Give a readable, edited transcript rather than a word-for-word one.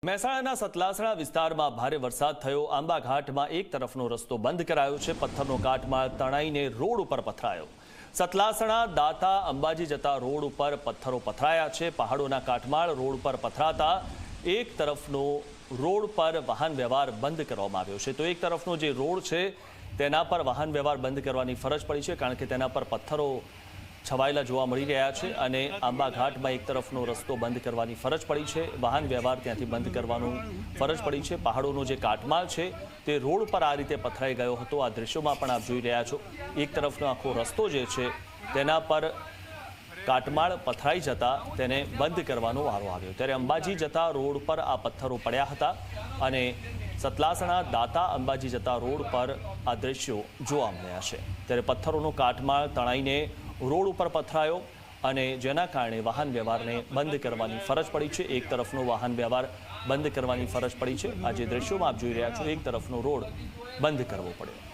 મહેસાણાના સતલાસણા વિસ્તારમાં ભારે વરસાદ થયો। આંબા ઘાટમાં એક તરફનો રસ્તો બંધ કરાયો છે। પથ્થરનો કાટમાળ તણાઈને રોડ ઉપર પથરાયો। સતલાસણા દાતા અંબાજી જતા રોડ ઉપર પથ્થરો પથરાયા છે। પહાડોના કાટમાળ રોડ પર પથરાતા એક તરફનો રોડ પર વાહન વ્યવહાર બંધ કરવામાં આવ્યો છે, તો એક તરફનો જે રોડ છે તેના પર વાહન વ્યવહાર બંધ કરવાની ફરજ પડી છે, કારણ કે તેના પર પથ્થરો છવાયેલા જોવા મળી રહ્યા છે અને આંબા ઘાટમાં એક તરફનો રસ્તો બંધ કરવાની ફરજ પડી છે। વાહન વ્યવહાર ત્યાંથી બંધ કરવાનું ફરજ પડી છે। પહાડોનો જે કાટમાળ છે તે રોડ પર આ રીતે પથરાઈ ગયો હતો। આ દ્રશ્યોમાં પણ આપ જોઈ રહ્યા છો, એક તરફનો આખો રસ્તો જે છે તેના પર કાટમાળ પથરાઈ જતા તેને બંધ કરવાનો વારો આવ્યો। ત્યારે અંબાજી જતા રોડ પર આ પથ્થરો પડ્યા હતા અને સતલાસણા દાતા અંબાજી જતા રોડ પર આ દ્રશ્યો જોવા મળ્યા છે। ત્યારે પથ્થરોનો કાટમાળ તણાઈને રોડ ઉપર પથરાયો અને જેના કારણે વાહન વ્યવહારને બંધ કરવાની ફરજ પડી છે। એક તરફનો વાહન વ્યવહાર બંધ કરવાની ફરજ પડી છે। આ જે દ્રશ્યોમાં આપ જોઈ રહ્યા છો, એક તરફનો રોડ બંધ કરવો પડ્યો।